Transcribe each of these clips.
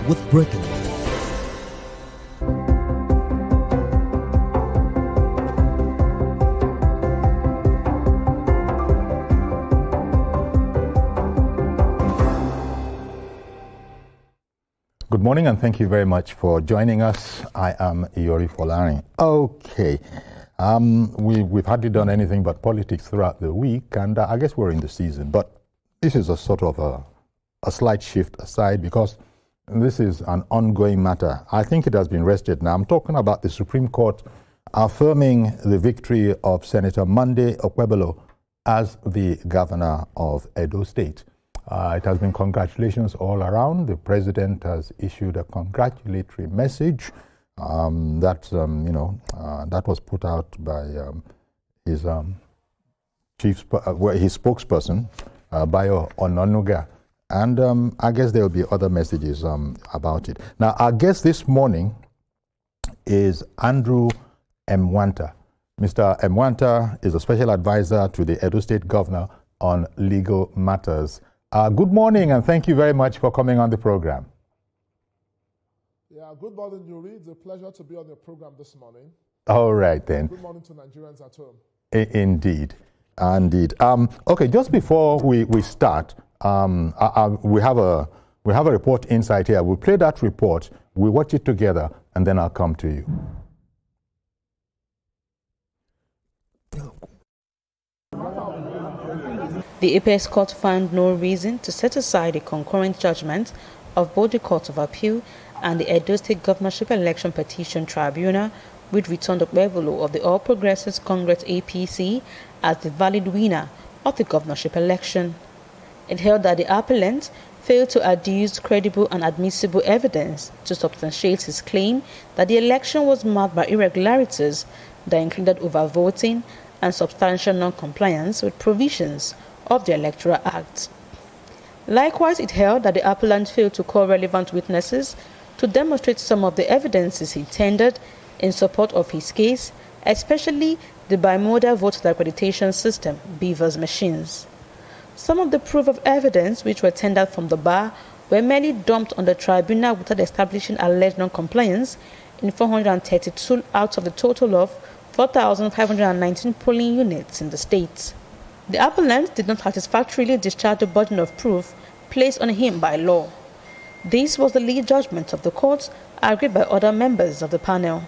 with breaking news. Good morning and thank you very much for joining us. I am Iyori Folari. Okay, we've hardly done anything but politics throughout the week, and I guess we're in the season, but this is a sort of a slight shift aside because this is an ongoing matter. I think it has been rested now. I'm talking about the Supreme Court affirming the victory of Senator Monday Okpebholo as the governor of Edo State. It has been congratulations all around. The president has issued a congratulatory message that was put out by his spokesperson, Bayo Ononuga. And I guess there will be other messages about it. Now, our guest this morning is Andrew Mwanta. Mr. Mwanta is a special advisor to the Edo State governor on legal matters. Good morning, and thank you very much for coming on the program. Yeah, good morning, Yuri. It's a pleasure to be on your program this morning. All right, then. Good morning to Nigerians at home. Indeed. Indeed. Okay, just before we start, we have a report inside here. We'll play that report, we'll watch it together, and then I'll come to you. The Apex Court found no reason to set aside a concurrent judgment of both the Court of Appeal and the Edo State Governorship Election Petition Tribunal, which returned Okpebholo of the All Progressives Congress APC as the valid winner of the governorship election. It held that the appellant failed to adduce credible and admissible evidence to substantiate his claim that the election was marked by irregularities that included overvoting and substantial non-compliance with provisions of the Electoral Act. Likewise, it held that the appellant failed to call relevant witnesses to demonstrate some of the evidences he tendered in support of his case, especially the bimodal voter accreditation system, BVAS machines. Some of the proof of evidence which were tendered from the bar were merely dumped on the tribunal without establishing alleged non-compliance in 432 out of the total of 4,519 polling units in the state. The appellant did not satisfactorily discharge the burden of proof placed on him by law. This was the lead judgment of the court, agreed by other members of the panel.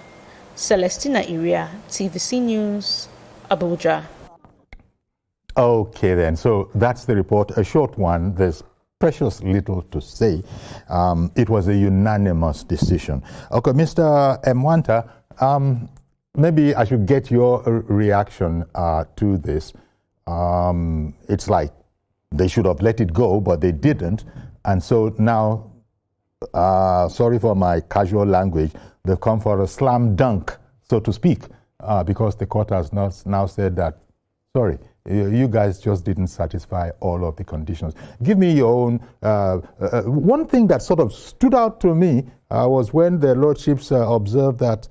Celestina Iria, TVC News, Abuja. Okay then, so that's the report, a short one. There's precious little to say. It was a unanimous decision. Okay, Mr. Mwanta, maybe I should get your reaction to this. It's like they should have let it go, but they didn't. And so now, sorry for my casual language, they've come for a slam dunk, so to speak, because the court has now said that, sorry, you guys just didn't satisfy all of the conditions. Give me your own. One thing that sort of stood out to me was when the lordships observed that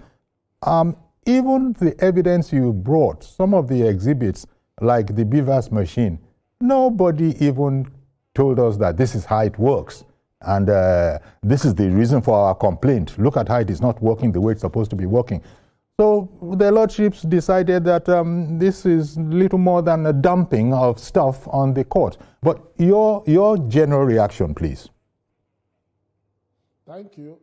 even the evidence you brought, some of the exhibits, like the BVAS machine, nobody even told us that this is how it works. And this is the reason for our complaint. Look at how it is not working the way it's supposed to be working. So the lordships decided that this is little more than a dumping of stuff on the court. But your general reaction, please. Thank you.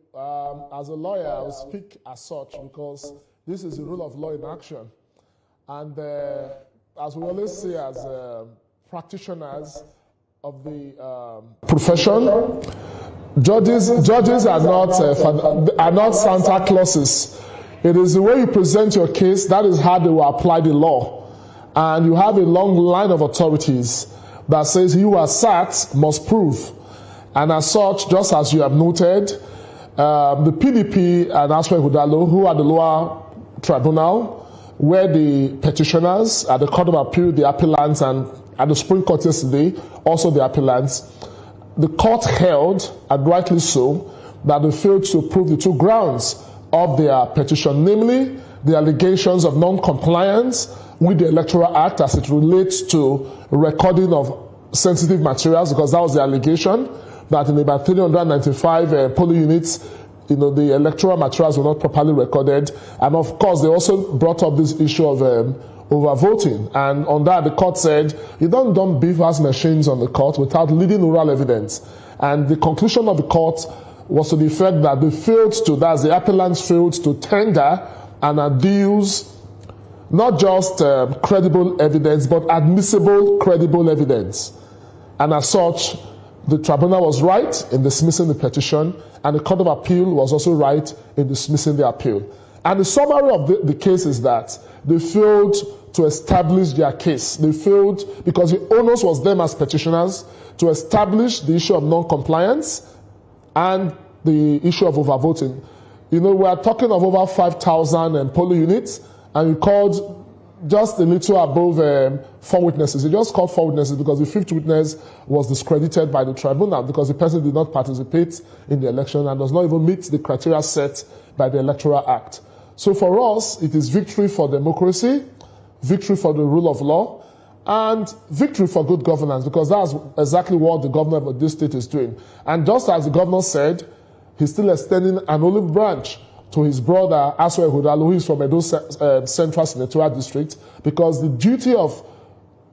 As a lawyer, I will speak as such because this is the rule of law in action. And as we always say as practitioners of the profession, judges are not Santa Clauses. It is the way you present your case, that is how they will apply the law. And you have a long line of authorities that says you are sat must prove. And as such, just as you have noted, the PDP and Aswe Hudalo, who are the lower tribunal, where the petitioners at the Court of Appeal, the appellants, and at the Supreme Court yesterday, also the appellants, the court held, and rightly so, that they failed to prove the two grounds of their petition, namely the allegations of non-compliance with the Electoral Act as it relates to recording of sensitive materials, because that was the allegation, that in about 395 polling units, the electoral materials were not properly recorded. And of course, they also brought up this issue of overvoting. And on that, the court said, you don't dump beavers machines on the court without leading oral evidence. And the conclusion of the court was to the effect that the appellants failed to tender and adduce not just credible evidence, but admissible credible evidence. And as such, the tribunal was right in dismissing the petition, and the Court of Appeal was also right in dismissing the appeal. And the summary of the case is that they failed to establish their case. They failed because the onus was them as petitioners to establish the issue of non-compliance and the issue of overvoting. We are talking of over 5,000 polling units, and we called just a little above 4 witnesses. They just called 4 witnesses because the 5th witness was discredited by the tribunal because the person did not participate in the election and does not even meet the criteria set by the Electoral Act. So for us, it is victory for democracy, victory for the rule of law, and victory for good governance, because that's exactly what the governor of Edo State is doing. And just as the governor said, he's still extending an olive branch to his brother, Affirmed, who is from Edo Central Senatorial District, because the duty of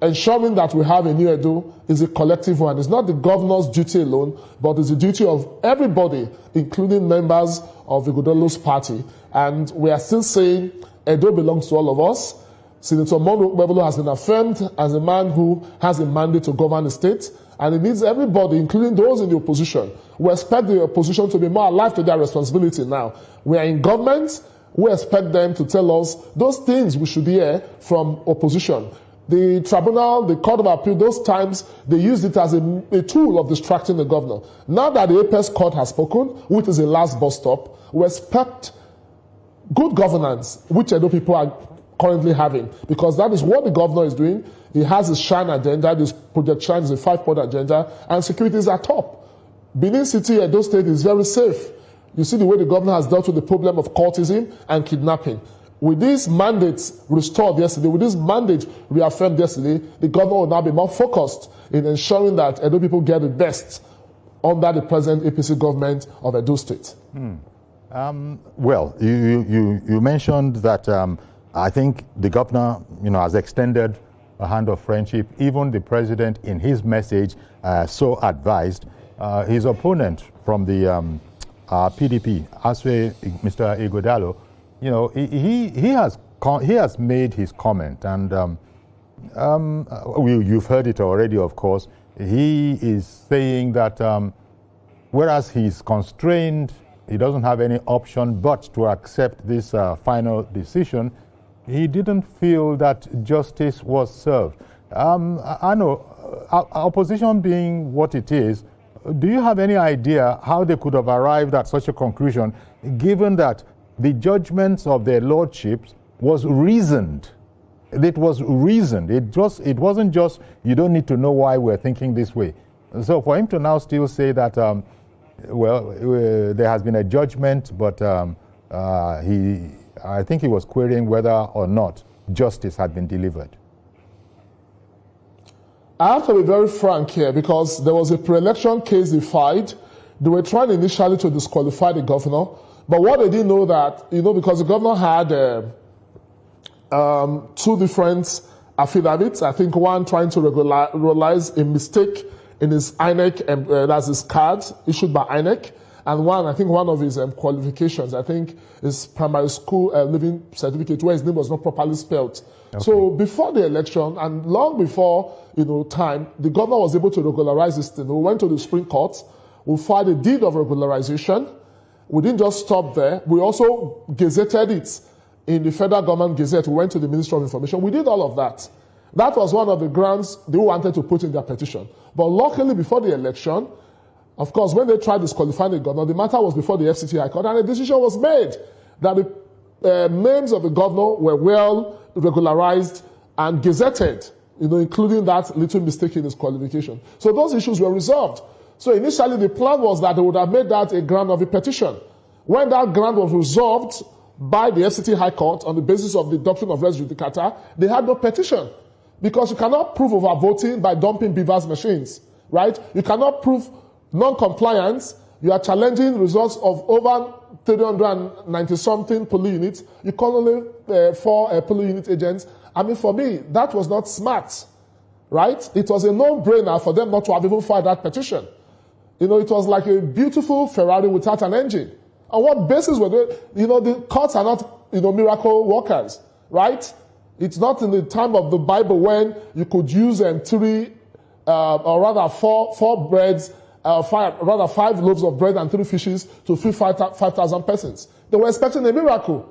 ensuring that we have a new Edo is a collective one. It's not the governor's duty alone, but it's the duty of everybody, including members of the Ighodalo's party. And we are still saying Edo belongs to all of us. Senator Monday Okpebholo has been affirmed as a man who has a mandate to govern the state, and it needs everybody, including those in the opposition. We expect the opposition to be more alive to their responsibility now. We are in government. We expect them to tell us those things we should hear from opposition. The tribunal, the Court of Appeal, those times, they used it as a tool of distracting the governor. Now that the Apex Court has spoken, which is the last bus stop, we expect good governance, which Edo people are currently having, because that is what the governor is doing. He has his Shine agenda. This Project Shine is a 5-point agenda, and security is at top. Benin City, Edo State is very safe. You see the way the governor has dealt with the problem of cultism and kidnapping. With these mandates restored yesterday, with this mandate reaffirmed yesterday, the governor will now be more focused in ensuring that Edo people get the best under the present APC government of Edo State. Well, you mentioned that I think the governor, has extended a hand of friendship. Even the president, in his message, so advised his opponent from the PDP, Mr. Ighodalo. He has made his comment, and you've heard it already. Of course, he is saying that whereas he's constrained, he doesn't have any option but to accept this final decision. He didn't feel that justice was served. I know, opposition being what it is, do you have any idea how they could have arrived at such a conclusion, given that the judgments of their lordships was reasoned? It was reasoned. It wasn't just, you don't need to know why we're thinking this way. So for him to now still say that, there has been a judgment, but I think he was querying whether or not justice had been delivered. I have to be very frank here, because there was a pre-election case they filed. They were trying initially to disqualify the governor, but what they didn't know that, because the governor had 2 different affidavits. I think one trying to regularize a mistake in his INEC, that's his card issued by INEC, and one of his qualifications, I think, is primary school living certificate, where his name was not properly spelled. Okay. So before the election, and long before time, the governor was able to regularize this thing. We went to the Supreme Court. We filed a deed of regularization. We didn't just stop there. We also gazetted it in the Federal Government Gazette. We went to the Ministry of Information. We did all of that. That was one of the grounds they wanted to put in their petition. But luckily, before the election, of course, when they tried disqualifying the governor, the matter was before the FCT High Court, and a decision was made that the names of the governor were well regularized and gazetted, including that little mistake in his qualification. So those issues were resolved. So initially, the plan was that they would have made that a ground of a petition. When that ground was resolved by the FCT High Court on the basis of the doctrine of res judicata, they had no petition. Because you cannot prove overvoting by dumping beavers machines, right? You cannot prove non-compliance, you are challenging results of over 390-something polling units. You call only 4 polling unit agents. I mean, for me, that was not smart, right? It was a no-brainer for them not to have even filed that petition. You know, it was like a beautiful Ferrari without an engine. On what basis were they? You know, the courts are not, miracle workers, right? It's not in the time of the Bible when you could use 3, or rather 4 breads, 5 loaves of bread and 3 fishes to feed 5,000 persons. They were expecting a miracle.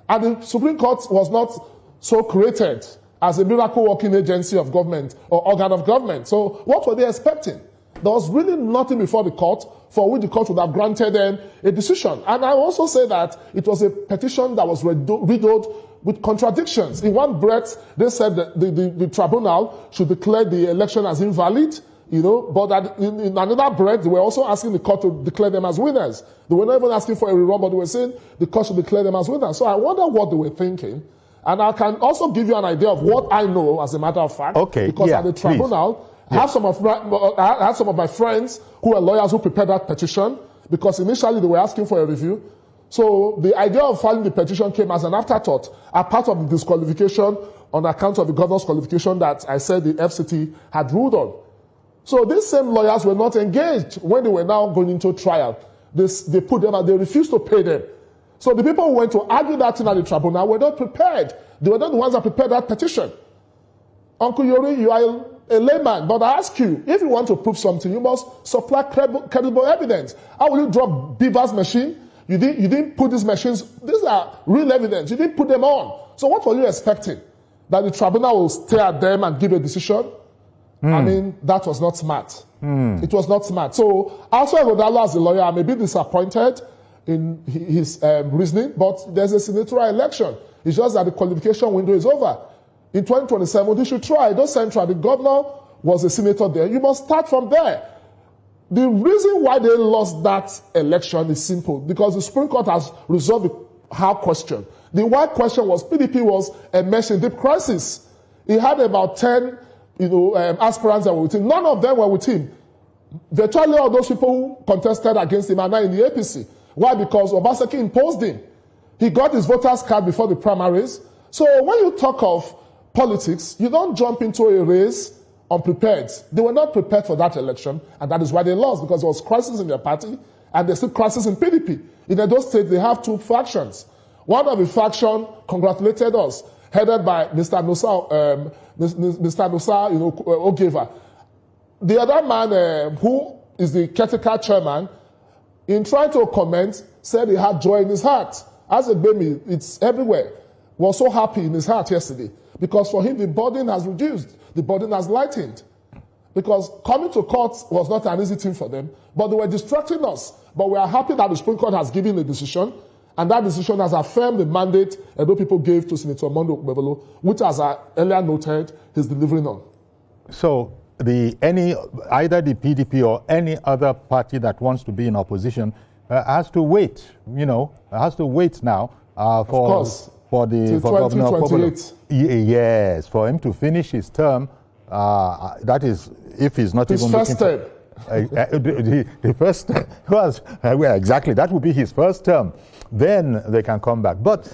And the Supreme Court was not so created as a miracle working agency of government or organ of government. So what were they expecting? There was really nothing before the court for which the court would have granted them a decision. And I also say that it was a petition that was riddled with contradictions. In one breath, they said that the tribunal should declare the election as invalid, but that in another breath, they were also asking the court to declare them as winners. They were not even asking for a rerun, but they were saying the court should declare them as winners. So I wonder what they were thinking. And I can also give you an idea of what I know, as a matter of fact. Okay, because at the tribunal, I have some of my friends who are lawyers who prepared that petition, because initially they were asking for a review. So the idea of filing the petition came as an afterthought, a part of the disqualification on account of the governor's qualification that I said the FCT had ruled on. So these same lawyers were not engaged when they were now going into trial. They put them and they refused to pay them. So the people who went to argue that thing at the tribunal were not prepared. They were not the ones that prepared that petition. Uncle Yori, you are a layman, but I ask you, if you want to prove something, you must supply credible evidence. How will you drop Beaver's machine? You didn't put these machines, these are real evidence, you didn't put them on. So what were you expecting? That the tribunal will stare at them and give a decision? I mean, that was not smart. It was not smart. So, outside Rodallo as a lawyer, I may be disappointed in his reasoning, but there's a senatorial election. It's just that the qualification window is over. In 2027, they should try. Those central, the governor was a senator there. You must start from there. The reason why they lost that election is simple, because the Supreme Court has resolved the hard question. The why question was PDP was immersed in deep crisis. He had about 10 aspirants that were with him. None of them were with him. Virtually all those people who contested against him are now in the APC. Why? Because Obaseki imposed him. He got his voters card before the primaries. So when you talk of politics, you don't jump into a race unprepared. They were not prepared for that election, and that is why they lost, because there was crisis in their party, and there's still crisis in PDP. In Edo State, they have 2 factions. One of the faction congratulated us, headed by Mr. Nusa Ogeva. The other man, who is the caretaker chairman, in trying to comment, said he had joy in his heart. As a baby, it's everywhere. Was so happy in his heart yesterday, because for him the burden has reduced, the burden has lightened. Because coming to court was not an easy thing for them, but they were distracting us. But we are happy that the Supreme Court has given a decision, and that decision has affirmed the mandate Edo people gave to Senator Monday Okpebholo, which, as I earlier noted, he's delivering on. So either the PDP or any other party that wants to be in opposition has to wait. Has to wait now for Governor Okpebholo. Yes, for him to finish his term. That is, if he's not his even first term. The first term was exactly, that would be his first term. Then they can come back. But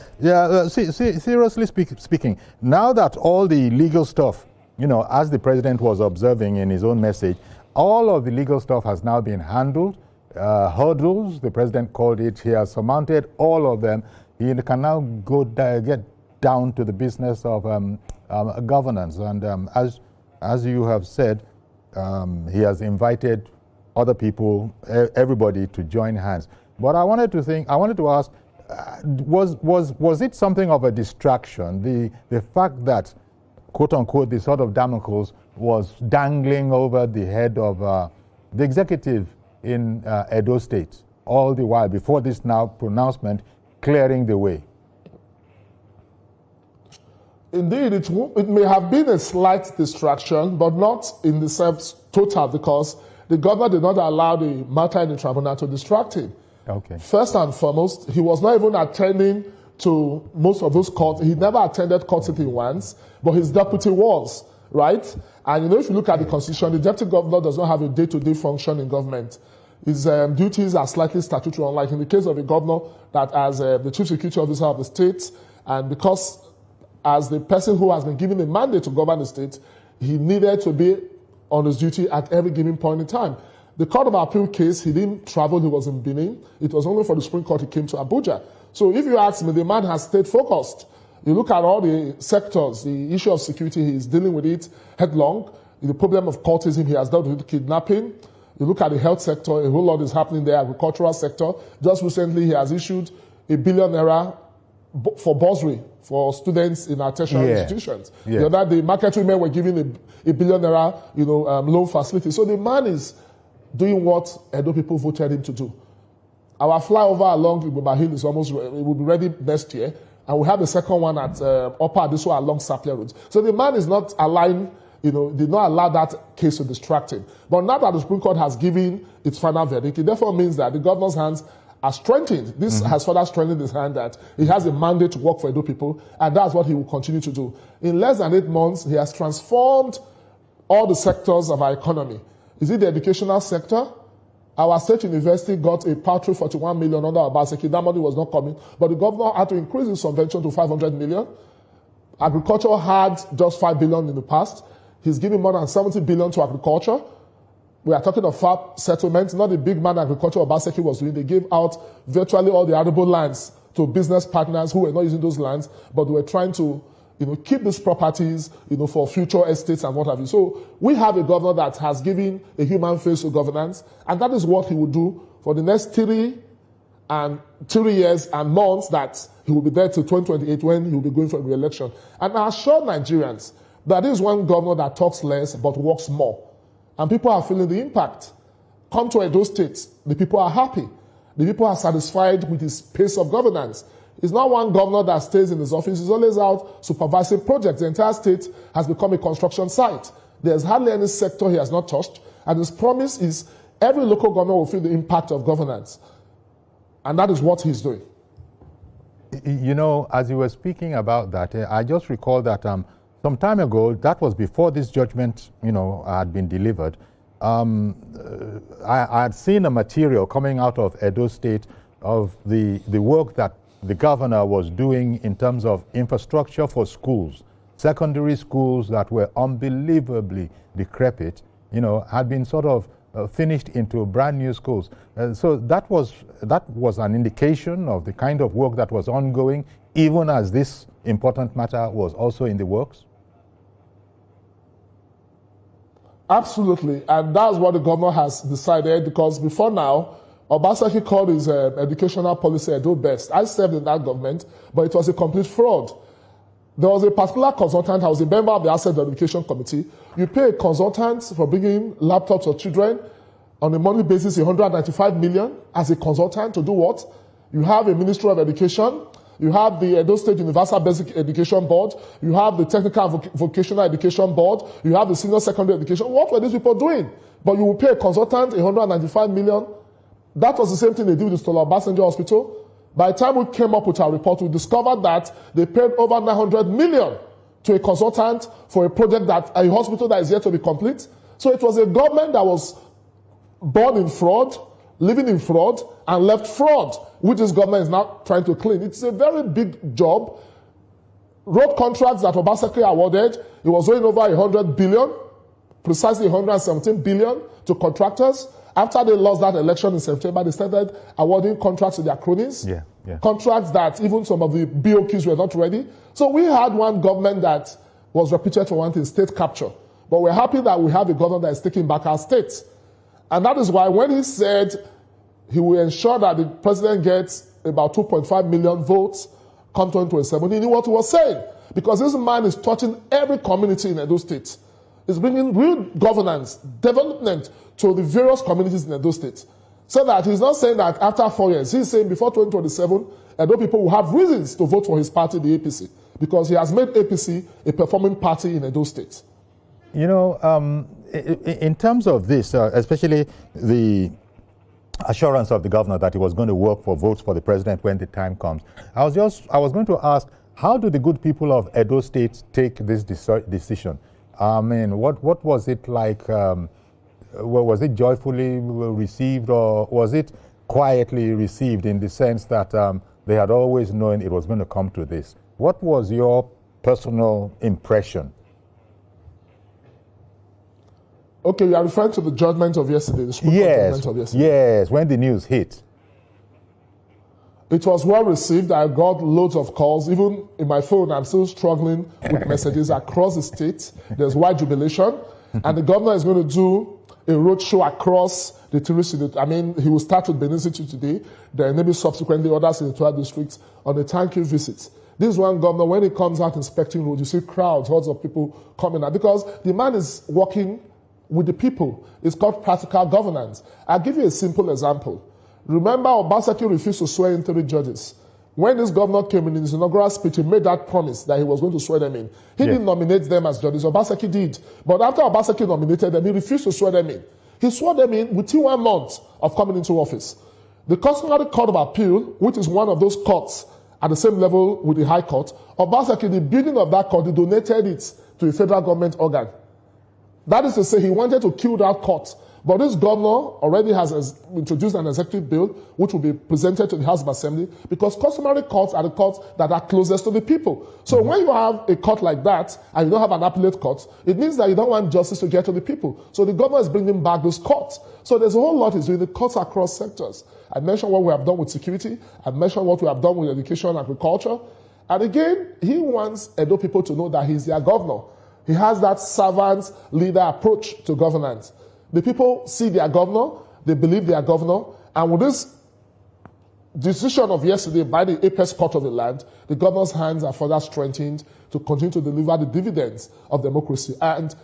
seriously speaking, now that all the legal stuff, as the president was observing in his own message, all of the legal stuff has now been handled. Hurdles, the president called it. He has surmounted all of them. He can now get down to the business of governance. And as you have said, he has invited other people, everybody, to join hands. But I wanted to ask, was it something of a distraction? The fact that, quote unquote, the sword of Damocles was dangling over the head of the executive in Edo State all the while before this now pronouncement clearing the way. Indeed, it may have been a slight distraction, but not in the sense total, because the governor did not allow the matter in the tribunal to distract him. Okay. First and foremost, he was not even attending to most of those courts. He never attended court sitting once, but his deputy was, right? And if you look at the constitution, the deputy governor does not have a day-to-day function in government. His duties are slightly statutory, unlike in the case of a governor that as the chief security officer of the state, and because as the person who has been given a mandate to govern the state, he needed to be on his duty at every given point in time. The Court of Appeal case, he didn't travel, he was in Benin. It was only for the Supreme Court he came to Abuja. So if you ask me, the man has stayed focused. You look at all the sectors, the issue of security, he is dealing with it headlong. The problem of cultism, he has dealt with kidnapping. You look at the health sector, a whole lot is happening there, agricultural sector. Just recently, he has issued $1 billion for bursary for students in our tertiary institutions. Yeah. The other day, market women were giving $1 billion loan facility. So the man is doing what Edo people voted him to do. Our flyover along Igboma Hill is almost, it will be ready next year. And we have a second one at Upper Adiso along Sapler Road. So the man is not aligned, did not allow that case to distract him. But now that the Supreme Court has given its final verdict, it therefore means that the governor's hands are strengthened. This has further strengthened his hand that he has a mandate to work for Edo people, and that's what he will continue to do. In less than 8 months, he has transformed all the sectors of our economy. Is it the educational sector? Our state university got a paltry 41 million under Obaseki. That money was not coming, but the governor had to increase his subvention to 500 million. Agriculture had just 5 billion in the past. He's giving more than 70 billion to agriculture. We are talking of farm settlements, not the big man agriculture Obaseki was doing. They gave out virtually all the arable lands to business partners who were not using those lands, but they were trying to keep these properties, for future estates and what have you. So we have a governor that has given a human face to governance, and that is what he will do for the next 3 years and months that he will be there till 2028 when he will be going for re-election. And I assure Nigerians that this is one governor that talks less but works more. And people are feeling the impact. Come to Edo State, the people are happy. The people are satisfied with his pace of governance. It's not one governor that stays in his office. He's always out supervising projects. The entire state has become a construction site. There's hardly any sector he has not touched. And his promise is every local governor will feel the impact of governance. And that is what he's doing. As you were speaking about that, I just recall that some time ago, that was before this judgment, had been delivered. I had seen a material coming out of Edo State of the work that the governor was doing in terms of infrastructure for schools, secondary schools that were unbelievably decrepit, had been sort of finished into brand new schools. So that was an indication of the kind of work that was ongoing, even as this important matter was also in the works. Absolutely, and that's what the governor has decided, because before now, Obaseki called his educational policy Edo Best. I served in that government, but it was a complete fraud. There was a particular consultant, I was a member of the Asset Verification Committee. You pay a consultant for bringing laptops for children on a monthly basis, 195 million as a consultant to do what? You have a Ministry of Education, you have the Edo State Universal Basic Education Board, you have the Technical and Vocational Education Board, you have the Senior Secondary Education. What were these people doing? But you will pay a consultant 195 million. That was the same thing they did with the Stola Obasanjo Hospital. By the time we came up with our report, we discovered that they paid over 900 million to a consultant for a project a hospital that is yet to be complete. So it was a government that was born in fraud, living in fraud, and left fraud, which this government is now trying to clean. It's a very big job. Road contracts that Obaseki awarded, it was going over 100 billion, precisely 117 billion to contractors. After they lost that election in September, they started awarding contracts to their cronies. Yeah. Contracts that even some of the BOQs were not ready. So we had one government that was reputed for wanting state capture. But we're happy that we have a government that is taking back our states. And that is why when he said he will ensure that the president gets about 2.5 million votes come 2027, he knew what he was saying. Because this man is touching every community in Edo State. He's bringing real governance, development to the various communities in Edo State. So that he's not saying that after 4 years, he's saying before 2027, Edo people will have reasons to vote for his party, the APC, because he has made APC a performing party in Edo State. In terms of this, especially the assurance of the governor that he was going to work for votes for the president when the time comes, I was going to ask, how do the good people of Edo State take this decision? I mean, what was it like was it joyfully received, or was it quietly received in the sense that they had always known it was going to come to this? What was your personal impression? Okay, you are referring to the judgment of yesterday, the Supreme Court judgment of yesterday. Yes, when the news hit. It was well received. I got loads of calls. Even in my phone, I'm still struggling with messages across the state. There's wide jubilation. And the governor is going to do a roadshow across the TVC. I mean, he will start with Benin City today, then maybe subsequently other senatorial districts on a thank you visit. This one governor, when he comes out inspecting roads, you see crowds, hordes of people coming out because the man is working with the people. It's called practical governance. I'll give you a simple example. Remember, Obaseki refused to swear in 3 judges. When this governor came in his inaugural speech, he made that promise that he was going to swear them in. He didn't nominate them as judges. Obaseki did. But after Obaseki nominated them, he refused to swear them in. He swore them in within 1 month of coming into office. The Customary Court of Appeal, which is one of those courts at the same level with the High Court, Obaseki, the building of that court, he donated it to a federal government organ. That is to say, he wanted to kill that court. But this governor already has introduced an executive bill which will be presented to the House of Assembly because customary courts are the courts that are closest to the people. So when you have a court like that and you don't have an appellate court, it means that you don't want justice to get to the people. So the governor is bringing back those courts. So there's a whole lot he's doing, the courts across sectors. I mentioned what we have done with security. I mentioned what we have done with education and agriculture. And again, he wants Edo people to know that he's their governor. He has that servant leader approach to governance. The people see their governor, they believe their governor, and with this decision of yesterday by the apex court of the land, the governor's hands are further strengthened to continue to deliver the dividends of democracy. And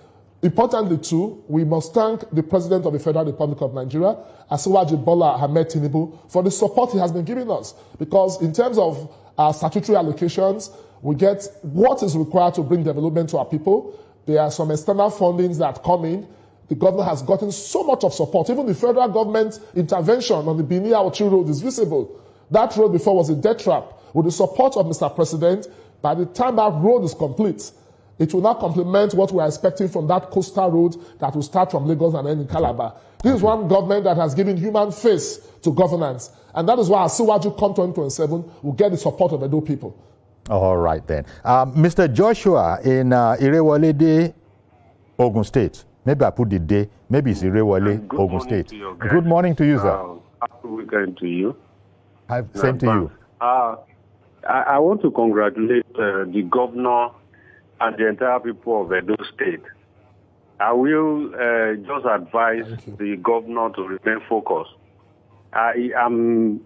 importantly too, we must thank the President of the Federal Republic of Nigeria, Asiwaju Bola Ahmed Tinubu, for the support he has been giving us. Because in terms of our statutory allocations, we get what is required to bring development to our people. There are some external fundings that come in. The governor has gotten so much of support. Even the federal government intervention on the Benin-Auchi road is visible. That road before was a death trap. With the support of Mr. President, by the time that road is complete, it will now complement what we are expecting from that coastal road that will start from Lagos and end in Calabar. This is one government that has given human face to governance. And that is why Asiwaju come 2027 will get the support of Edo people. All right then. Mr. Joshua in Irewolede, Ogun State. Maybe I put the day. Maybe it's Irewole, Ogun State. Good morning to you, sir. Happy weekend to you. Same to you. I want to congratulate the governor and the entire people of Edo State. I will just advise the governor to remain focused. I'm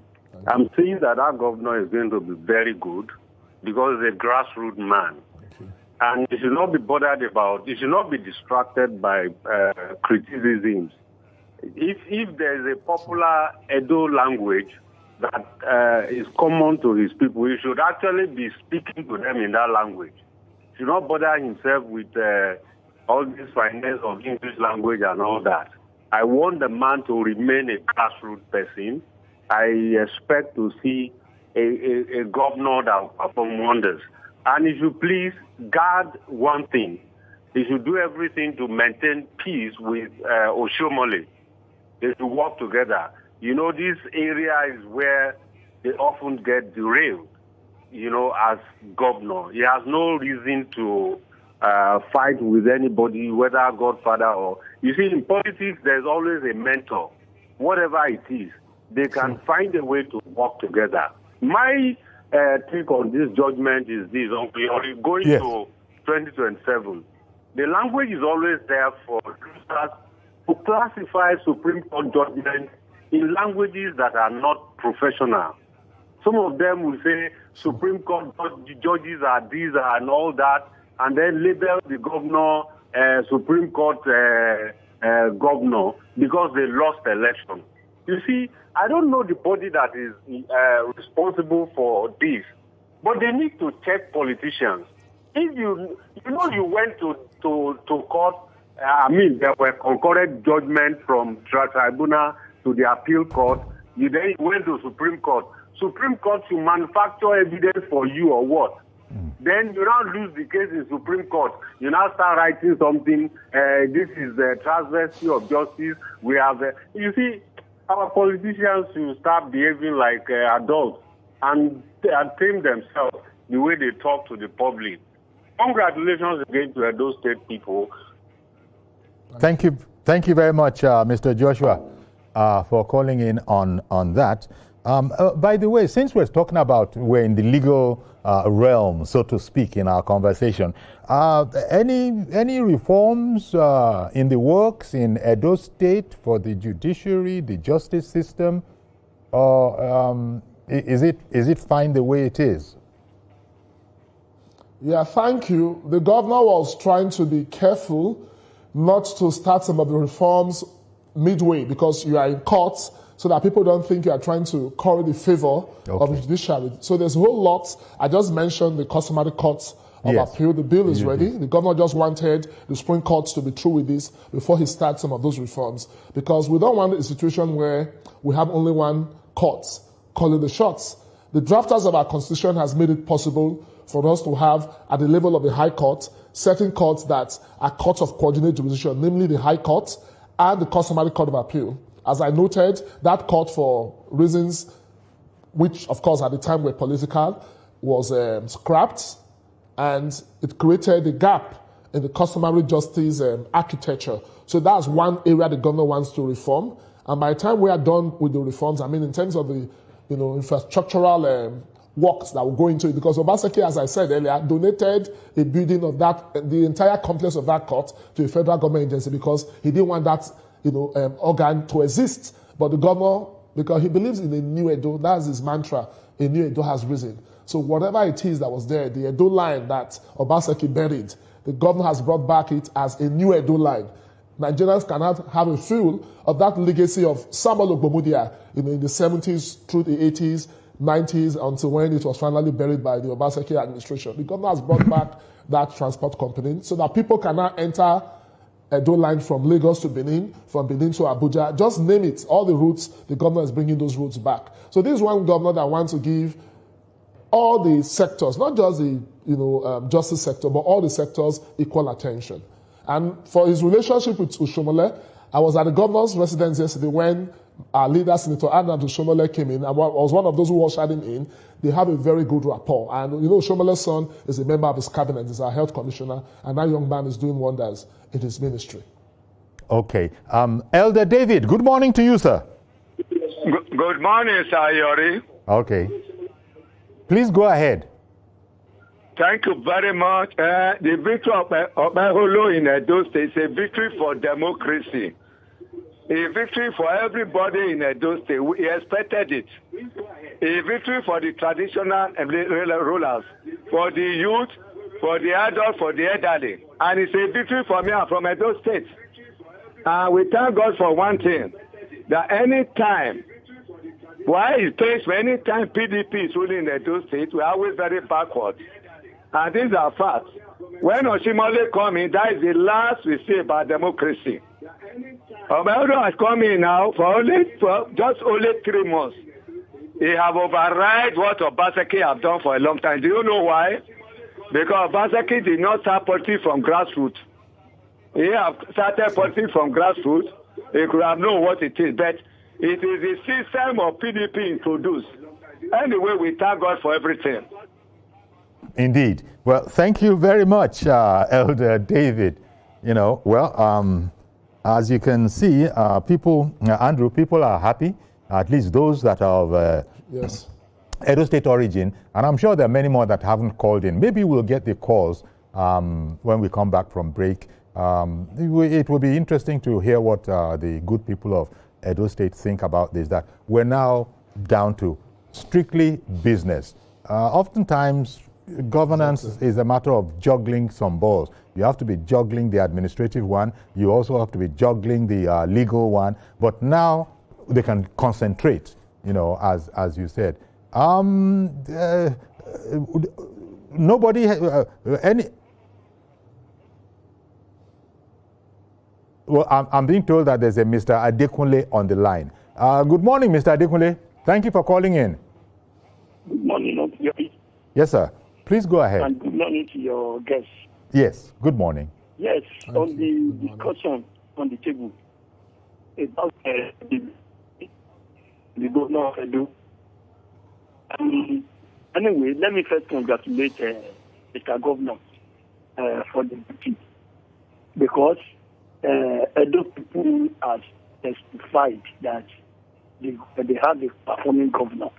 saying that our governor is going to be very good because he's a grassroots man. And he should not be bothered about, he should not be distracted by criticisms. If there is a popular Edo language that is common to his people, he should actually be speaking to them in that language. He should not bother himself with all this finesse of English language and all that. I want the man to remain a grassroots person. I expect to see a governor that will perform wonders. And he should please guard one thing. He should do everything to maintain peace with Oshomole. They should work together. You know, this area is where they often get derailed, you know, as governor. He has no reason to fight with anybody, whether godfather or... You see, in politics, there's always a mentor. Whatever it is, they can find a way to work together. My take on this judgment is this. Going to 2027, the language is always there for users to classify Supreme Court judgments in languages that are not professional. Some of them will say Supreme Court judges are these and all that, and then label the governor Supreme Court governor because they lost election. You see, I don't know the body that is responsible for this, but they need to check politicians. If you went to court, there were concurrent judgments from tribunal to the appeal court. You then went to Supreme Court. Supreme Court should manufacture evidence for you or what? Then you now lose the case in Supreme Court. You now start writing something. This is the transversity of justice. We have, you see, our politicians should start behaving like adults and tame themselves the way they talk to the public. Congratulations again to Edo State people. Thank you very much, Mr. Joshua, for calling in on that. By the way, since we're talking about we're in the legal realm, so to speak, in our conversation, any reforms in the works in Edo State for the judiciary, the justice system, or is it fine the way it is? Yeah, thank you. The governor was trying to be careful not to start some of the reforms midway because you are in court, so that people don't think you are trying to curry the favor of the judiciary. So there's a whole lot. I just mentioned the customary courts of appeal. The bill is ready. The governor just wanted the Supreme Court to be through with this before he starts some of those reforms, because we don't want a situation where we have only one court calling the shots. The drafters of our constitution has made it possible for us to have, at the level of the High Court, certain courts that are courts of coordinate jurisdiction, namely the High Court and the customary Court of Appeal. As I noted, that court, for reasons which, of course, at the time were political, was scrapped, and it created a gap in the customary justice architecture. So that's one area the governor wants to reform. And by the time we are done with the reforms, I mean, in terms of the infrastructural works that will go into it, because Obaseki, as I said earlier, donated a building of that, the entire complex of that court, to a federal government agency because he didn't want that organ to exist. But the governor, because he believes in a new Edo, that's his mantra, a new Edo has risen. So whatever it is that was there, the Edo line that Obaseki buried, the governor has brought back it as a new Edo line. Nigerians cannot have a feel of that legacy of Samuel Ogbomudia in the 70s through the 80s, 90s, until when it was finally buried by the Obaseki administration. The governor has brought back that transport company so that people can now enter Edo line from Lagos to Benin, from Benin to Abuja. Just name it. All the routes, the governor is bringing those routes back. So this is one governor that wants to give all the sectors, not just the justice sector, but all the sectors equal attention. And for his relationship with Ushomole, I was at the governor's residence yesterday when our leader, Senator Ushomole, came in. I was one of those who ushered him in. They have a very good rapport. And Ushomole's son is a member of his cabinet. He's our health commissioner. And that young man is doing wonders in his ministry. Okay. Elder David, good morning to you, sir. Good morning, Sir Yori. Okay. Please go ahead. Thank you very much. The victory of Okpebholo in Edo State is a victory for democracy. A victory for everybody in Edo State. We expected it. A victory for the traditional rulers, for the youth, for the adults, for the elderly. And it's a victory for me from Edo State. And we thank God for one thing, that any time, why it takes any time PDP is ruling in Edo State, we are always very backward. And these are facts. When Oshimole come in, that is the last we say about democracy. Okpebholo has come in now for just only 3 months. He have override what Obaseki have done for a long time. Do you know why? Because Obaseki did not start politics from grassroots. He have started politics from grassroots. He could have known what it is, but it is the system of PDP introduced. Anyway, we thank God for everything. Indeed. Well, thank you very much, Elder David. As you can see, Andrew, people are happy, at least those that are of Edo State origin, and I'm sure there are many more that haven't called in. Maybe we'll get the calls when we come back from break. It will be interesting to hear what the good people of Edo State think about this, that we're now down to strictly business. Oftentimes, governance is a matter of juggling some balls. You have to be juggling the administrative one. You also have to be juggling the legal one. But now they can concentrate, as you said. Nobody, Well, I'm being told that there's a Mr. Adekunle on the line. Good morning, Mr. Adekunle. Thank you for calling in. Good morning. Yes, sir. Please go ahead. And good morning to your guests. Yes, good morning. Yes, on the discussion on the table about the governor of Edo. Anyway, let me first congratulate Mr. Governor for the victory, because Edo people have testified that they have a performing governor.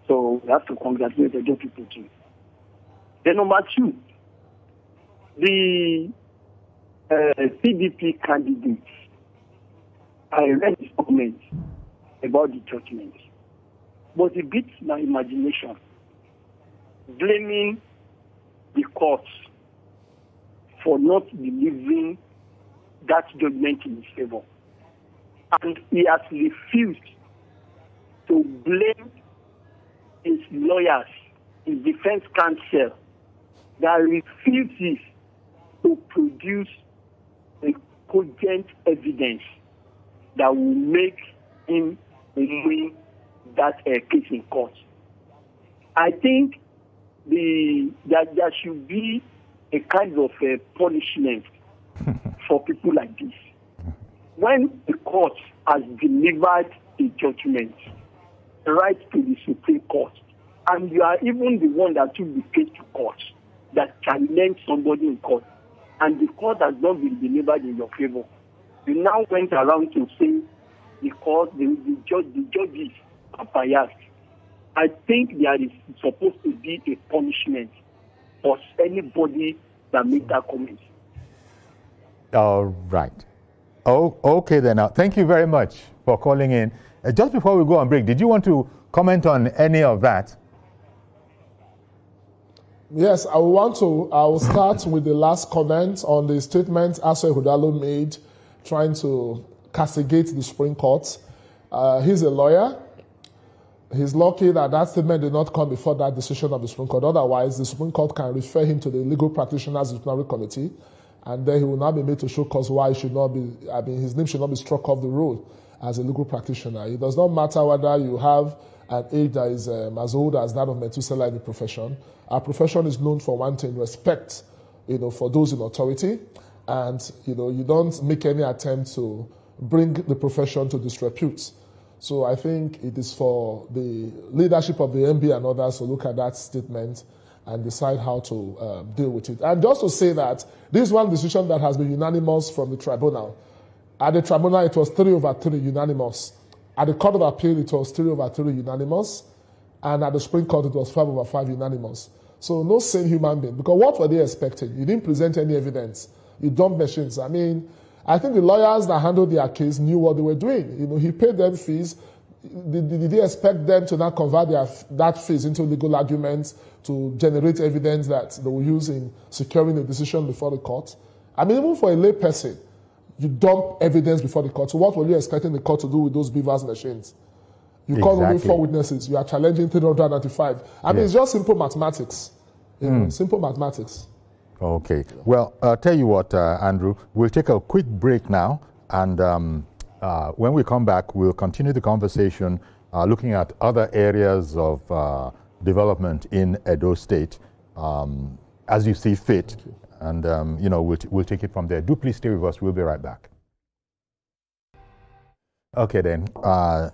So we have to congratulate Edo people too. Then number two, the PDP candidates, I read his comments about the judgment, but it beats my imagination, blaming the courts for not delivering that judgment in his favor. And he has refused to blame his lawyers, his defense counsel, that refuses to produce a cogent evidence that will make him win that case in court. I think that there should be a kind of punishment for people like this. When the court has delivered a judgment right to the Supreme Court, and you are even the one that took the case to court, that challenged somebody in court, and the court has not been delivered in your favor, you now went around to say the court, the judges are biased. I think there is supposed to be a punishment for anybody that makes that comment. All right. Oh, okay then. Thank you very much for calling in. Just before we go on break, did you want to comment on any of that? Yes, I will start with the last comment on the statement Asa Hudalo made trying to castigate the Supreme Court. He's a lawyer. He's lucky that that statement did not come before that decision of the Supreme Court. Otherwise, the Supreme Court can refer him to the Legal Practitioners Disciplinary Committee, and then he will now be made to show cause why he should not be, his name should not be struck off the roll as a legal practitioner. It does not matter whether you have an age that is as old as that of Methuselah in the profession. Our profession is known for one thing, respect, for those in authority, and, you don't make any attempt to bring the profession to disrepute. So I think it is for the leadership of the MB and others to look at that statement and decide how to deal with it. And just to say that this one decision that has been unanimous from the tribunal. At the tribunal, it was 3/3 unanimous. At the Court of Appeal, it was 3/3 unanimous. And at the Supreme Court, it was 5/5 unanimous. So no sane human being. Because what were they expecting? You didn't present any evidence. You dumped machines. I think the lawyers that handled their case knew what they were doing. He paid them fees. Did they expect them to now convert that fees into legal arguments to generate evidence that they will use in securing a decision before the court? Even for a lay person, you dump evidence before the court. So what were you expecting the court to do with those beavers machines? You call only 4 witnesses. You are challenging 395. It's just simple mathematics. Simple mathematics. Okay. Well, I'll tell you what, Andrew, we'll take a quick break now, and when we come back, we'll continue the conversation looking at other areas of development in Edo State as you see fit, and we'll take it from there. Do please stay with us. We'll be right back. Okay then,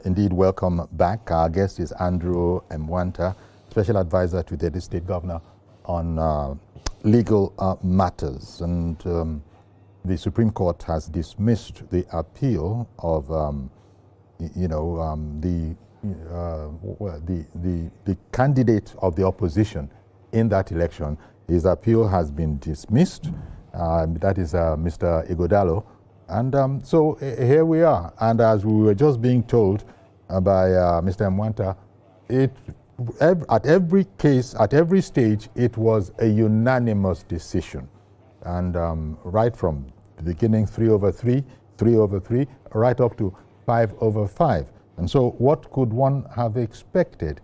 indeed, welcome back. Our guest is Andrew Mwanta, Special Advisor to the Edo State Governor on legal matters, and the Supreme Court has dismissed the appeal of the candidate of the opposition in that election. His appeal has been dismissed. That is Mr. Ighodalo, and so here we are. And as we were just being told by Mr. Mwanta, at every case, at every stage, it was a unanimous decision. And right from the beginning, 3/3, 3/3, right up to 5/5. And so what could one have expected?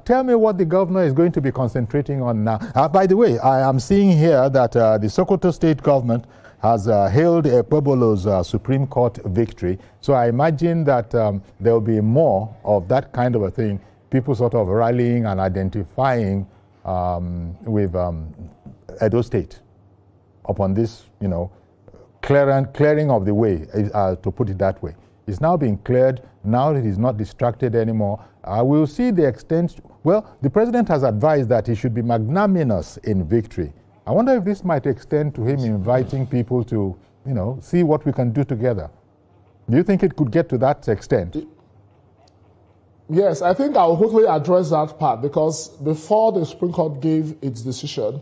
Tell me what the governor is going to be concentrating on now. By the way, I am seeing here that the Sokoto State government has hailed Okpebholo's Supreme Court victory. So I imagine that there will be more of that kind of a thing, people sort of rallying and identifying with Edo State upon this, clearing of the way, to put it that way. It's now being cleared. Now that he's not distracted anymore. We'll see the extent. Well, the president has advised that he should be magnanimous in victory. I wonder if this might extend to him inviting people to, see what we can do together. Do you think it could get to that extent? Yes, I think I'll quickly address that part, because before the Supreme Court gave its decision,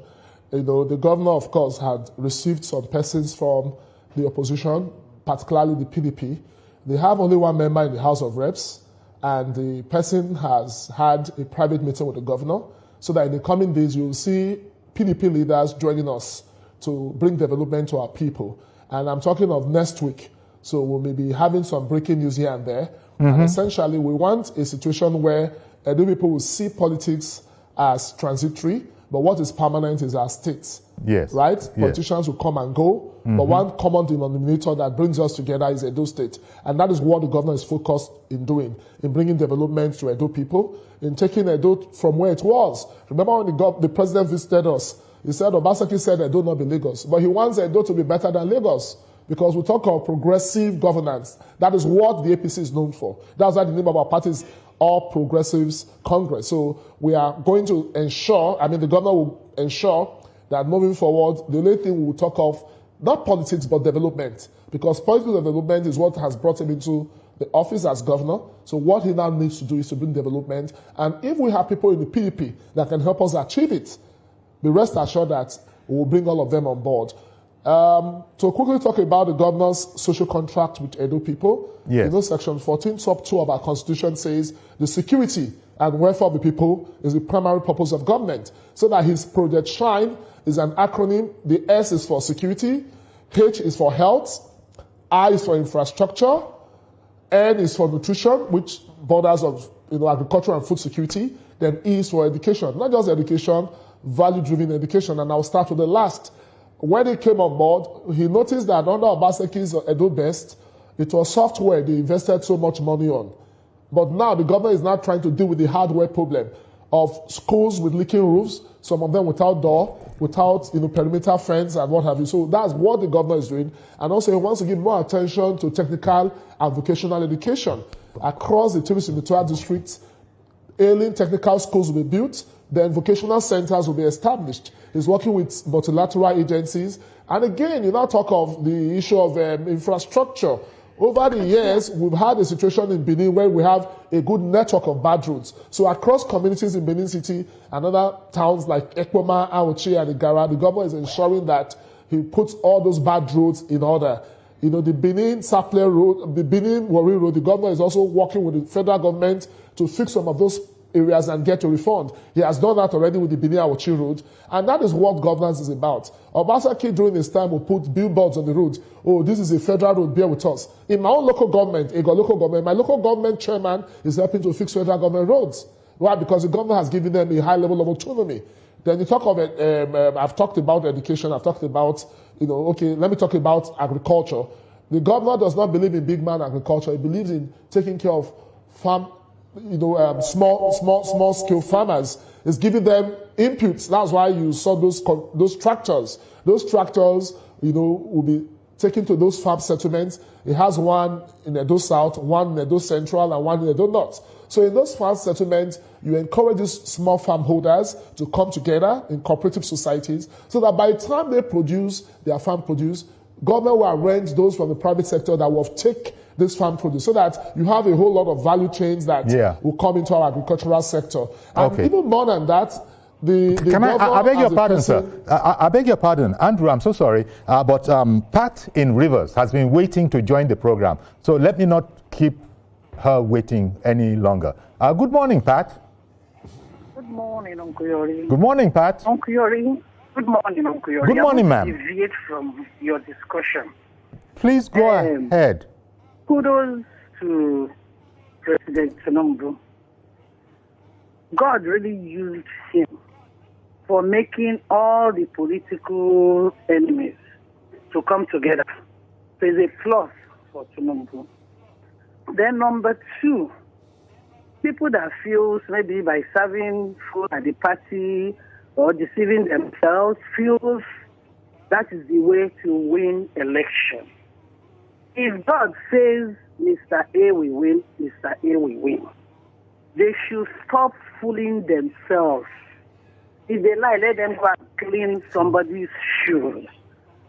the governor, of course, had received some persons from the opposition, particularly the PDP. They have only one member in the House of Reps, and the person has had a private meeting with the governor, so that in the coming days you'll see PDP leaders joining us to bring development to our people. And I'm talking of next week. So we'll maybe having some breaking news here and there. And essentially, we want a situation where Edo people will see politics as transitory, but what is permanent is our states. Yes. Right? Yes. Politicians will come and go, but one common denominator that brings us together is Edo State. And that is what the governor is focused in doing, in bringing development to Edo people, in taking Edo from where it was. Remember when the president visited us, he said, Obaseki said Edo not be Lagos, but he wants Edo to be better than Lagos. Because we talk of progressive governance. That is what the APC is known for. That's why the name of our party is All Progressives Congress. So we are going to ensure, the governor will ensure that moving forward, the only thing we will talk of, not politics, but development. Because political development is what has brought him into the office as governor. So what he now needs to do is to bring development. And if we have people in the PDP that can help us achieve it, be rest assured that we will bring all of them on board. To quickly talk about the governor's social contract with Edo people, yes. Section 14, sub 2 of our constitution says the security and welfare of the people is the primary purpose of government. So that his project SHINE is an acronym. The S is for security, H is for health, I is for infrastructure, N is for nutrition, which borders of agriculture and food security, then E is for education. Not just education, value-driven education. And I'll start with the last. When he came on board, he noticed that under Obaseki's Edo Best, it was software they invested so much money on. But now the government is now trying to deal with the hardware problem of schools with leaking roofs, some of them without door, without perimeter fence and what have you. So that's what the governor is doing. And also he wants to give more attention to technical and vocational education. Across the TVC districts, ailing technical schools will be built, then vocational centers will be established. He's working with multilateral agencies. And again, you now talk of the issue of infrastructure. Over the years, we've had a situation in Benin where we have a good network of bad roads. So across communities in Benin City and other towns like Ekpoma, Aochi, and Igara, the government is ensuring that he puts all those bad roads in order. The Benin Sapele Road, the Benin Warri Road, the government is also working with the federal government to fix some of those areas and get a refund. He has done that already with the Benin Aochi Road, and that is what governance is about. Obaseki during his time will put billboards on the road. Oh, this is a federal road, bear with us. In my own local government, my local government chairman is helping to fix federal government roads. Why? Because the government has given them a high level of autonomy. Then you talk of it, I've talked about education, I've talked about, let me talk about agriculture. The governor does not believe in big man agriculture. He believes in taking care of farm, small scale farmers. Is giving them inputs. That's why you saw those tractors. Those tractors, will be taken to those farm settlements. It has one in Edo South, one in Edo Central, and one in Edo North. So in those farm settlements, you encourage these small farm holders to come together in cooperative societies, so that by the time they produce their farm produce, government will arrange those from the private sector that will take this farm produce, so that you have a whole lot of value chains that will come into our agricultural sector. And even more than that, I beg your pardon, sir. I beg your pardon. Andrew, I'm so sorry. But Pat in Rivers has been waiting to join the program. So let me not keep her waiting any longer. Good morning, Pat. Good morning, Uncle Yori. Good morning, Pat. Uncle Yori. Good morning, Uncle Yori. Good morning, ma'am. Deviate from your discussion. Please go ahead. Kudos to President Tinubu. God really used him for making all the political enemies to come together. So it's a plus for Tinubu. Then number two, people that feel maybe by serving food at the party or deceiving themselves feels that is the way to win election. If God says Mr. A will win, Mr. A will win. They should stop fooling themselves. If they lie, let them go and clean somebody's shoes.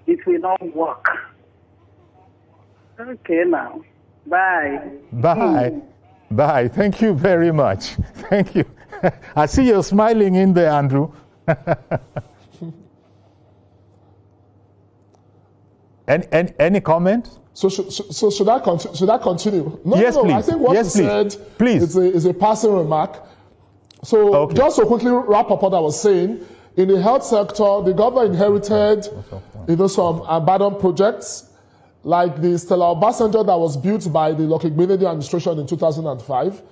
It will not work. Okay now. Bye. Bye. Bye. Thank you very much. Thank you. I see you're smiling in there, Andrew. Any comment? So should I continue? No, yes, no, please. I think what you said is a passing remark. So just to quickly wrap up what I was saying, in the health sector, the government inherited some abandoned projects, like the Stella Obasanjo that was built by the Lokigbinedi administration in 2005.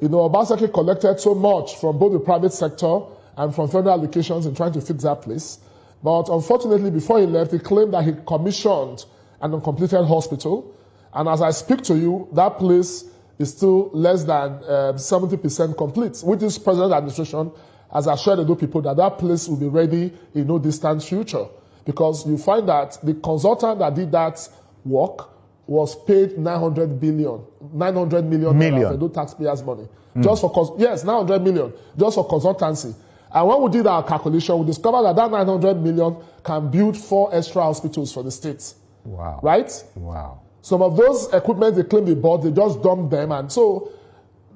Obasanjo collected so much from both the private sector and from federal allocations in trying to fix that place. But unfortunately, before he left, he claimed that he commissioned an uncompleted hospital. And as I speak to you, that place is still less than 70% complete, with this present administration has assured the people that that place will be ready in no distant future. Because you find that the consultant that did that work was paid 900 million of the taxpayers' money. Just for, 900 million, just for consultancy. And when we did our calculation, we discovered that 900 million can build 4 extra hospitals for the state. Wow. Right? Wow. Some of those equipment they claim they bought, they just dumped them. And so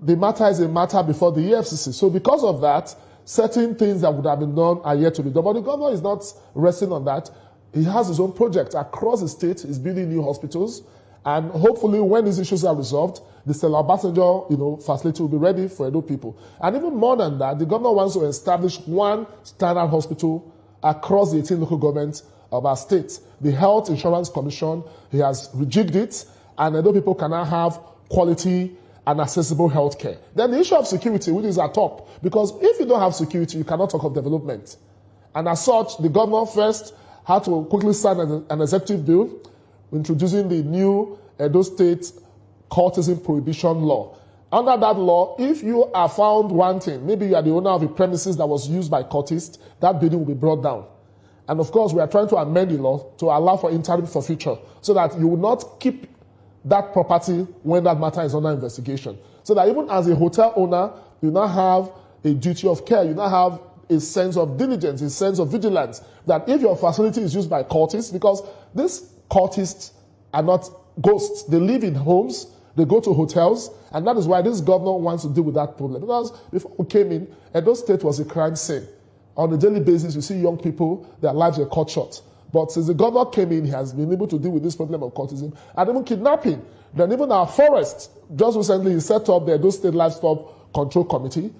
the matter is a matter before the EFCC. So because of that, certain things that would have been done are yet to be done. But the governor is not resting on that. He has his own project across the state. He's building new hospitals. And hopefully when these issues are resolved, the Stella Obasanjo, facility will be ready for Edo people. And even more than that, the governor wants to establish one standard hospital across the 18 local governments of our state. The Health Insurance Commission, he has rejigged it, and Edo people can now have quality and accessible health care. Then the issue of security, which is at top, because if you don't have security, you cannot talk of development. And as such, the governor first had to quickly sign an executive bill introducing the new Edo State cultism prohibition law. Under that law, if you are found wanting, maybe you are the owner of a premises that was used by cultists, that building will be brought down. And of course, we are trying to amend the law to allow for interim forfeiture so that you will not keep that property when that matter is under investigation. So that even as a hotel owner, you now have a duty of care, you now have a sense of diligence, a sense of vigilance, that if your facility is used by cultists, because these cultists are not ghosts, they live in homes, they go to hotels, and that is why this governor wants to deal with that problem. Because before we came in, Edo State was a crime scene. On a daily basis, you see young people, their lives are cut short. But since the governor came in, he has been able to deal with this problem of cultism and even kidnapping. Then even our forests, just recently he set up the Edo State Livestock Control Committee,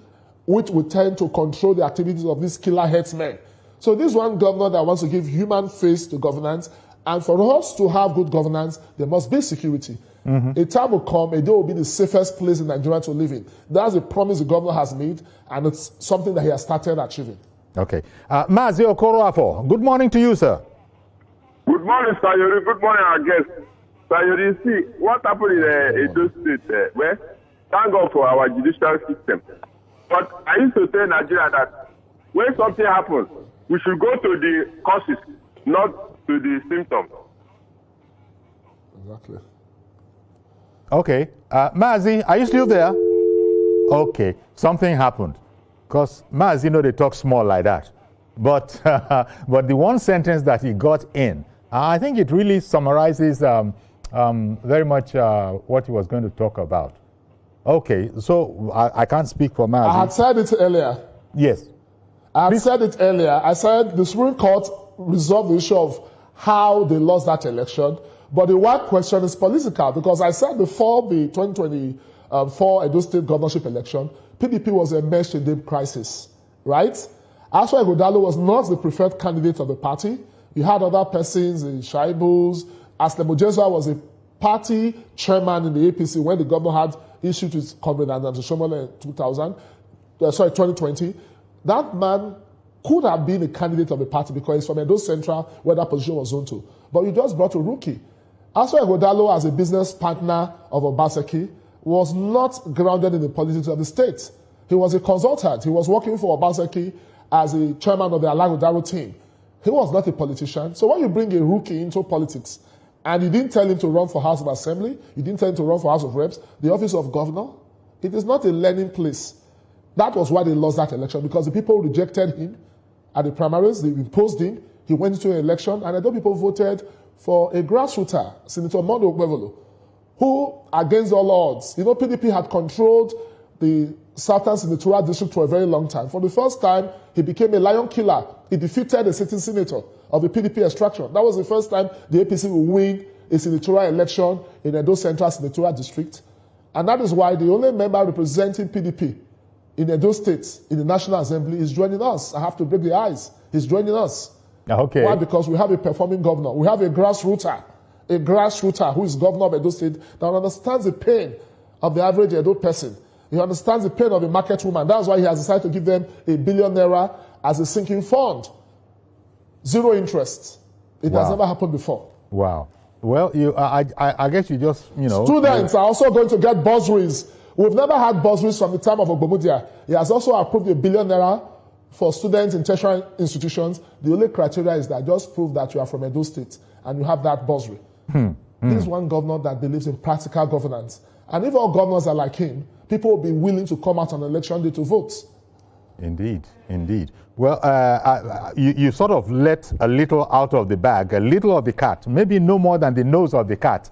which would tend to control the activities of these killer headsmen. So this one governor that wants to give human face to governance, and for us to have good governance, there must be security. A time will come, Edo will be the safest place in Nigeria to live in. That's a promise the governor has made, and it's something that he has started achieving. Okay. Mazi Okoroafo, good morning to you, sir. Good morning, Sir Yori. Good morning, our guest. Sir Yori, see, what happened in Edo State, where thank God for our judicial system. But I used to tell Nigeria that when something happens, we should go to the causes, not to the symptoms. Exactly. Okay. Mazi, are you still there? Okay. Something happened. Because Mazi, they talk small like that. But the one sentence that he got in, I think it really summarizes very much what he was going to talk about. Okay, so I can't speak for Mazi. I had said it earlier. Yes. I had said it earlier. I said the Supreme Court resolved the issue of how they lost that election. But the one question is political, because I said before the 2024 Edo State governorship election, PDP was immersed in deep crisis, right? Aswa Ighodalo was not the preferred candidate of the party. You had other persons, Shaibus. Aslemo Jesua was a party chairman in the APC when the governor had issued his comrade Anand Shomole in 2020. That man could have been a candidate of the party because he's from Edo Central, where that position was zoned to. But you just brought a rookie. Aswa Ighodalo, as a business partner of Obaseki, was not grounded in the politics of the state. He was a consultant. He was working for Obaseki as a chairman of the Alagodaro team. He was not a politician. So when you bring a rookie into politics, and you didn't tell him to run for House of Assembly, you didn't tell him to run for House of Reps, the office of governor, it is not a learning place. That was why they lost that election, because the people rejected him at the primaries, they imposed him, he went into an election, and I know people voted for a grassrooter, Senator Monday Okpebholo, who, against all odds, PDP had controlled the Southern Senatorial District for a very long time. For the first time, he became a lion killer. He defeated a sitting senator of the PDP extraction. That was the first time the APC will win a senatorial election in Edo Central Senatorial District. And that is why the only member representing PDP in Edo State in the National Assembly is joining us. I have to break the ice. He's joining us. Okay. Why? Because we have a performing governor. We have a grassrooter who is governor of Edo State that understands the pain of the average Edo person. He understands the pain of a market woman. That's why he has decided to give them $1 billion as a sinking fund. Zero interest. It has never happened before. Wow. Well, I guess you just, Students are also going to get bursaries. We've never had bursaries from the time of Ogbomudia. He has also approved $1 billion for students in tertiary institutions. The only criteria is that just prove that you are from Edo State and you have that bursary. This is one governor that believes in practical governance. And if all governors are like him, people will be willing to come out on election day to vote. Indeed, indeed. Well, you sort of let a little out of the bag, a little of the cat, maybe no more than the nose of the cat,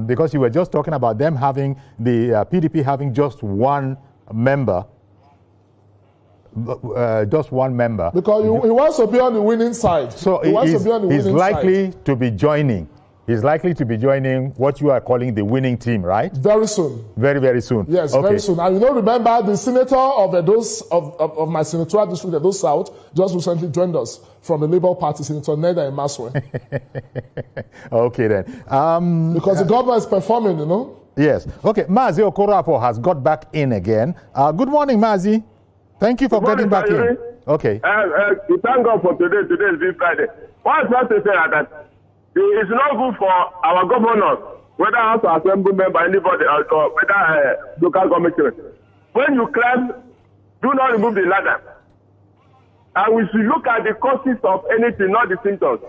because you were just talking about them having, the PDP having just one member. Just one member. Because he wants to be on the winning side. So he's likely to be joining. He's likely to be joining what you are calling the winning team, right? Very soon. Very, very soon. Yes, okay. Very soon. And remember, the senator of my senatorial district, Edo South, just recently joined us from the Labour Party, Senator Neda Emaswe. Okay, then. Because the governor is performing, Yes. Okay, Mazi Okorafor has got back in again. Good morning, Mazi. Thank you for getting back in. Okay. We thank God for today. Today is Big Friday. What I want to say is that it's not good for our governors, whether House of Assembly member, anybody, or whether local government. When you climb, do not remove the ladder. And we should look at the causes of anything, not the symptoms.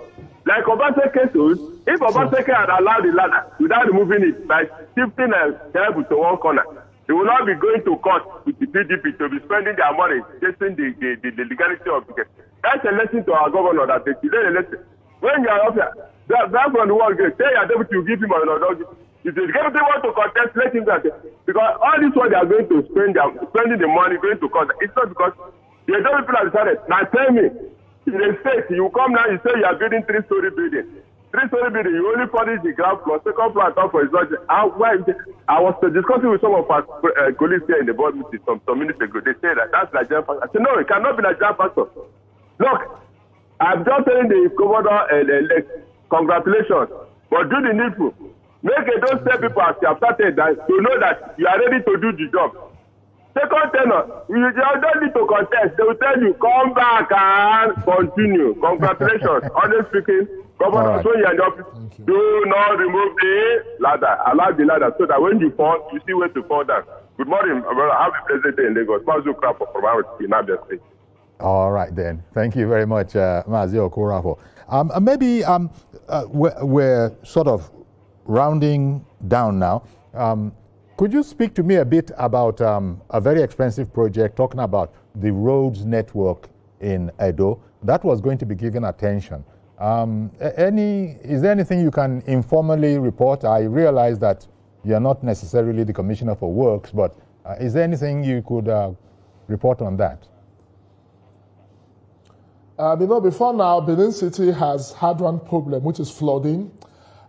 Like Obaseki cases, if Obaseki had allowed the ladder without removing it, by shifting a table to one corner, they will not be going to court with the PDP to be spending their money chasing the legality of the case. That's a lesson to our governor that they today a lesson. When you are up here, that's from the world gate. Say your deputy will give him or not. If the deputy want to contest, let him go. Because all this one they are going to spending the money going to court. It's not because the other people have decided. Now tell me, in the state, you come now, you say you are building 3-story building. 3-story building, you only furnish the ground floor, second floor, and top for his budget. I was discussing with some of our colleagues here in the board meeting some minutes ago. They say that that's Nigerian factor. I said, no, it cannot be Nigerian factor. Look, I'm just telling the governor congratulations, but do the needful. Make it those State people as you have started that to know that you are ready to do the job. Second tenor, you don't need to contest. They will tell you, come back and continue. Congratulations. Honestly speaking, Governor, when you are in the office, do not remove the ladder. Allow the ladder so that when you fall, you see where to fall down. Good morning. Have a pleasant day in Lagos. From our Abia State. All right, then. Thank you very much, Mazi Okorafor. Maybe we're sort of rounding down now. Could you speak to me a bit about a very expensive project talking about the roads network in Edo that was going to be given attention? Is there anything you can informally report? I realize that you're not necessarily the Commissioner for Works, but is there anything you could report on that? Before now, Benin City has had one problem, which is flooding.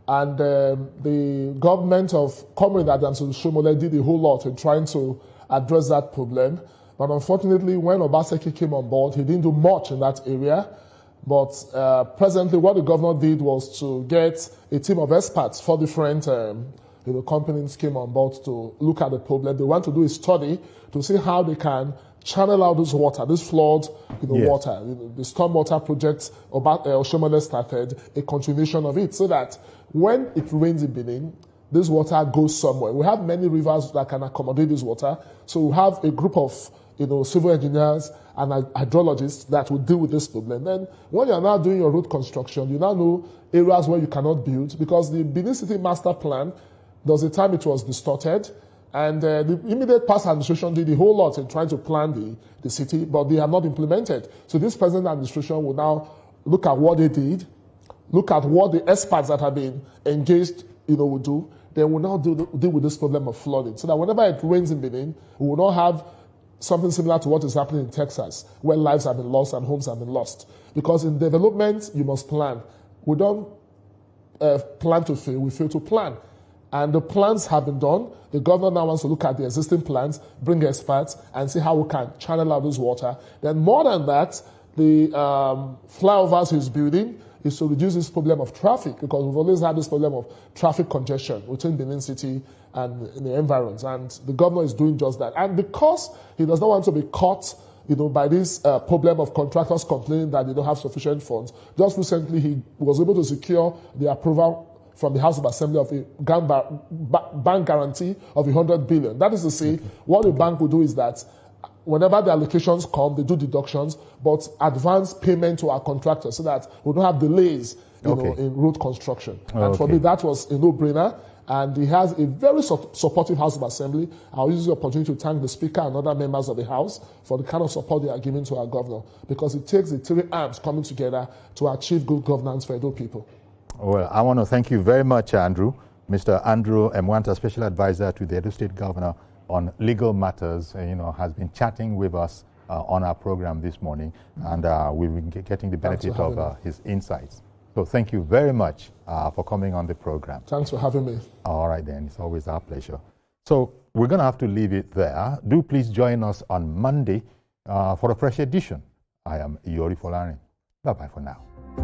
And the government of Comrade Adams Shomole did a whole lot in trying to address that problem. But unfortunately, when Obaseki came on board, he didn't do much in that area. But presently, what the governor did was to get a team of experts, 4 different companies came on board to look at the problem. They want to do a study to see how they can channel out this water, this flood, water. The stormwater project Oshomole started, a continuation of it, so that when it rains in Benin, this water goes somewhere. We have many rivers that can accommodate this water. So we have a group of civil engineers and hydrologists that will deal with this problem. Then when you're now doing your road construction, you now know areas where you cannot build, because the Benin City Master Plan, there was a time it was distorted, and the immediate past administration did a whole lot in trying to plan the city, but they have not implemented. So this present administration will now look at what they did, look at what the experts that have been engaged, will do. Then we'll now deal with this problem of flooding, so that whenever it rains in Benin, we will not have something similar to what is happening in Texas, where lives have been lost and homes have been lost. Because in development, you must plan. We don't plan to fail, we fail to plan. And the plans have been done. The governor now wants to look at the existing plans, bring experts, and see how we can channel out this water. Then more than that, the flyovers he's building is to reduce this problem of traffic, because we've always had this problem of traffic congestion between Benin City and the environs. And the governor is doing just that. And because he does not want to be caught by this problem of contractors complaining that they don't have sufficient funds, just recently he was able to secure the approval from the House of Assembly of a bank guarantee of 100 billion. That is to say, what the bank will do is that whenever the allocations come, they do deductions, but advance payment to our contractors so that we don't have delays in road construction. And for me, that was a no-brainer. And he has a very supportive House of Assembly. I'll use the opportunity to thank the Speaker and other members of the House for the kind of support they are giving to our governor, because it takes the three arms coming together to achieve good governance for Edo people. Well, I want to thank you very much, Andrew. Mr. Andrew Mwanta, Special Advisor to the Edo State Governor on legal matters, has been chatting with us on our program this morning, and we've been getting the benefit of his insights. So thank you very much for coming on the program. Thanks for having me. All right, then. It's always our pleasure. So we're going to have to leave it there. Do please join us on Monday for a fresh edition. I am Iyori Folarin. Bye-bye for now.